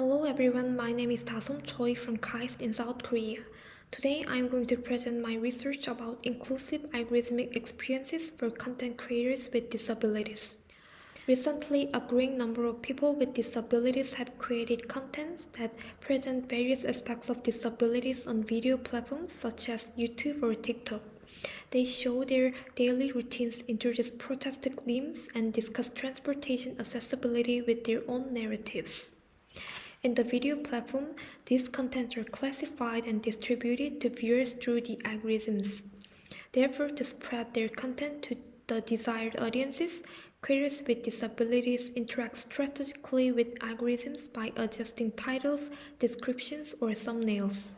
Hello everyone, my name is Tasom Choi from KAIST in South Korea. Today I am going to present my research about inclusive algorithmic experiences for content creators with disabilities. Recently, a growing number of people with disabilities have created contents that present various aspects of disabilities on video platforms such as YouTube or TikTok. They show their daily routines, introduce prosthetic limbs, and discuss transportation accessibility with their own narratives. In the video platform, these contents are classified and distributed to viewers through the algorithms. Therefore, to spread their content to the desired audiences, creators with disabilities interact strategically with algorithms by adjusting titles, descriptions, or thumbnails.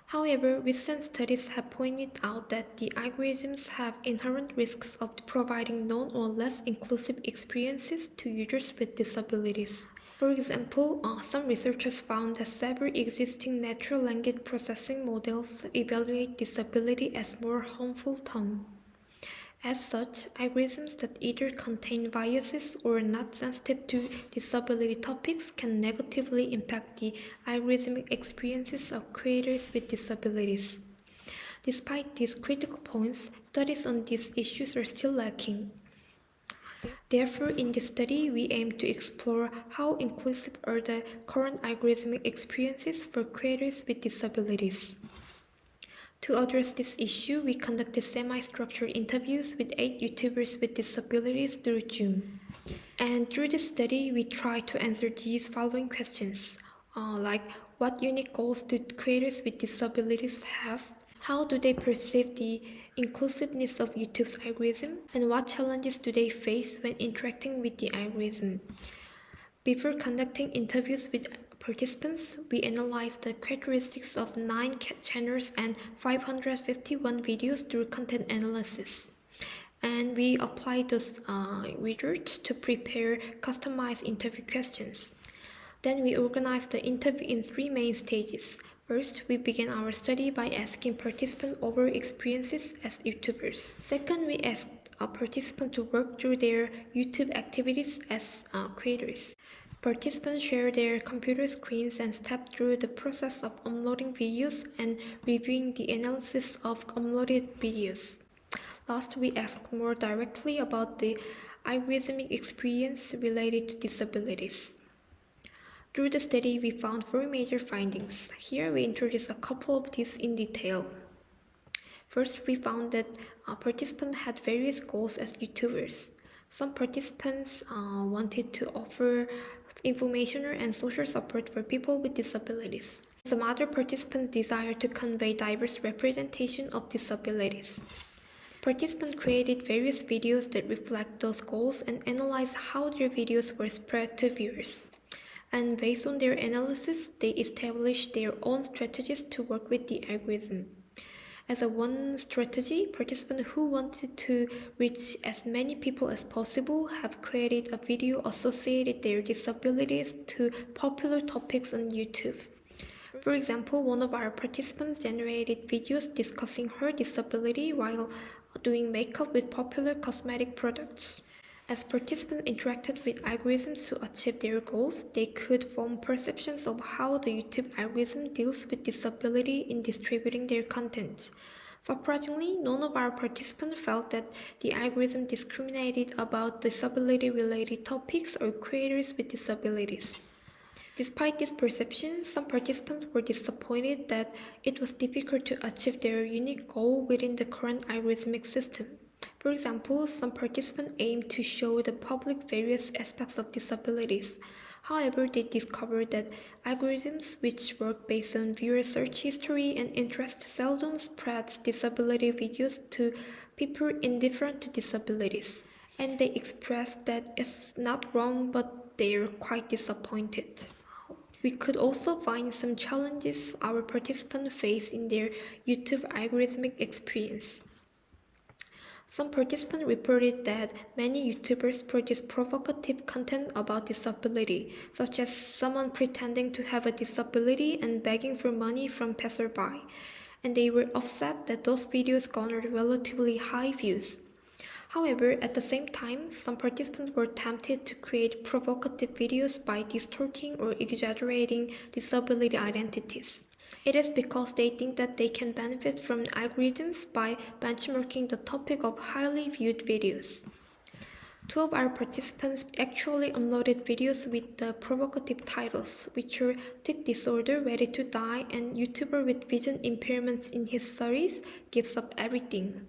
However, recent studies have pointed out that the algorithms have inherent risks of providing non or less inclusive experiences to users with disabilities. For example, some researchers found that several existing natural language processing models evaluate disability as more harmful term. As such, algorithms that either contain biases or are not sensitive to disability topics can negatively impact the algorithmic experiences of creators with disabilities. Despite these critical points, studies on these issues are still lacking. Therefore, in this study, we aim to explore how inclusive are the current algorithmic experiences for creators with disabilities. To address this issue, we conducted semi-structured interviews with 8 YouTubers with disabilities through Zoom. And through this study, we tried to answer these following questions, like what unique goals do creators with disabilities have? How do they perceive the inclusiveness of YouTube's algorithm? And what challenges do they face when interacting with the algorithm? Before conducting interviews with participants, we analyzed the characteristics of 9 channels and 551 videos through content analysis. And we applied those research to prepare customized interview questions. Then we organized the interview in 3 main stages. First, we began our study by asking participants over experiences as YouTubers. Second, we asked participants to work through their YouTube activities as creators. Participants share their computer screens and step through the process of uploading videos and reviewing the analysis of uploaded videos. Last, we asked more directly about the algorithmic experience related to disabilities. Through the study, we found 4 major findings. Here, we introduce a couple of these in detail. First, we found that participants had various goals as YouTubers. Some participants wanted to offer information and social support for people with disabilities. Some other participants desired to convey diverse representation of disabilities. Participants created various videos that reflect those goals and analyzed how their videos were spread to viewers. And based on their analysis, they established their own strategies to work with the algorithm. As a one strategy, participants who wanted to reach as many people as possible have created a video associated their disabilities to popular topics on YouTube. For example, one of our participants generated videos discussing her disability while doing makeup with popular cosmetic products. As participants interacted with algorithms to achieve their goals, they could form perceptions of how the YouTube algorithm deals with disability in distributing their content. Surprisingly, none of our participants felt that the algorithm discriminated about disability-related topics or creators with disabilities. Despite this perception, some participants were disappointed that it was difficult to achieve their unique goal within the current algorithmic system. For example, some participants aimed to show the public various aspects of disabilities. However, they discovered that algorithms which work based on viewer search history and interest seldom spreads disability videos to people indifferent to disabilities. And they expressed that it's not wrong, but they're quite disappointed. We could also find some challenges our participants face in their YouTube algorithmic experience. Some participants reported that many YouTubers produce provocative content about disability, such as someone pretending to have a disability and begging for money from passerby, and they were upset that those videos garnered relatively high views. However, at the same time, some participants were tempted to create provocative videos by distorting or exaggerating disability identities. It is because they think that they can benefit from algorithms by benchmarking the topic of highly viewed videos. Two of our participants actually uploaded videos with the provocative titles, which are Tic Disorder Ready to Die and YouTuber with vision impairments in his 30s gives up everything.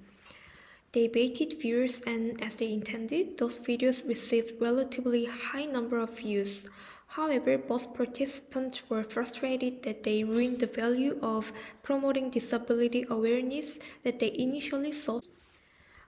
They baited viewers, and as they intended, those videos received relatively high number of views. However, both participants were frustrated that they ruined the value of promoting disability awareness that they initially sought.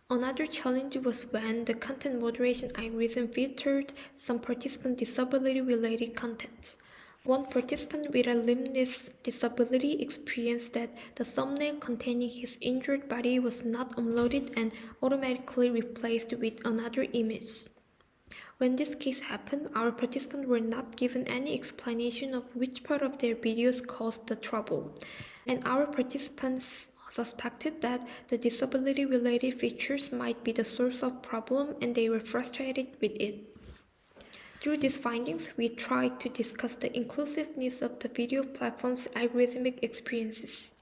Another challenge was when the content moderation algorithm filtered some participant disability-related content. One participant with a limbless disability experienced that the thumbnail containing his injured body was not uploaded and automatically replaced with another image. When this case happened, our participants were not given any explanation of which part of their videos caused the trouble, and our participants suspected that the disability-related features might be the source of problem, and they were frustrated with it. Through these findings, we tried to discuss the inclusiveness of the video platform's algorithmic experiences.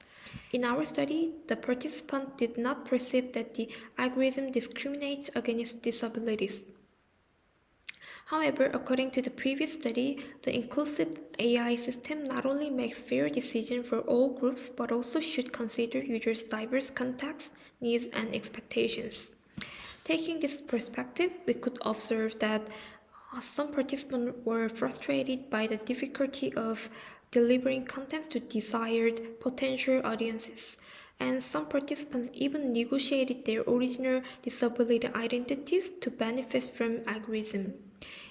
In our study, the participants did not perceive that the algorithm discriminates against disabilities. However, according to the previous study, the inclusive AI system not only makes fair decisions for all groups but also should consider users' diverse contexts, needs, and expectations. Taking this perspective, we could observe that some participants were frustrated by the difficulty of delivering content to desired potential audiences, and some participants even negotiated their original disability identities to benefit from algorithm.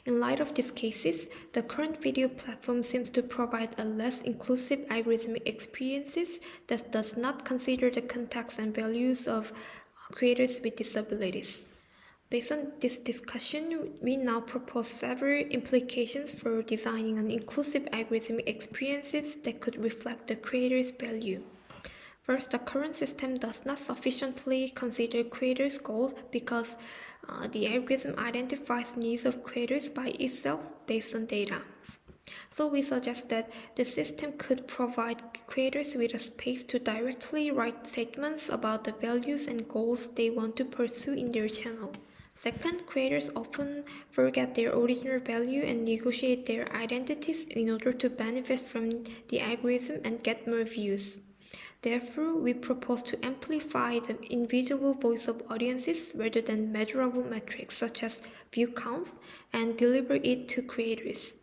In light of these cases, the current video platform seems to provide a less inclusive algorithmic experiences that does not consider the context and values of creators with disabilities. Based on this discussion, we now propose several implications for designing an inclusive algorithmic experiences that could reflect the creator's value. First, the current system does not sufficiently consider creators' goals because the algorithm identifies needs of creators by itself based on data. So we suggest that the system could provide creators with a space to directly write statements about the values and goals they want to pursue in their channel. Second, creators often forget their original value and negotiate their identities in order to benefit from the algorithm and get more views. Therefore, we propose to amplify the invisible voice of audiences rather than measurable metrics such as view counts and deliver it to creators.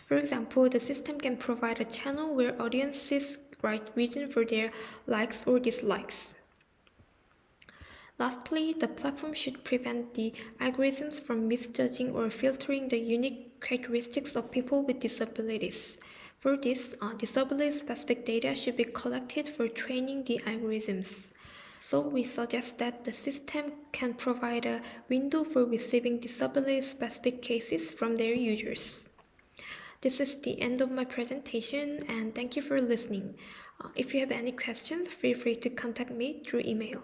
For example, the system can provide a channel where audiences write reason for their likes or dislikes. Lastly, the platform should prevent the algorithms from misjudging or filtering the unique characteristics of people with disabilities. For this, disability-specific data should be collected for training the algorithms. So we suggest that the system can provide a window for receiving disability-specific cases from their users. This is the end of my presentation, and thank you for listening. If you have any questions, feel free to contact me through email.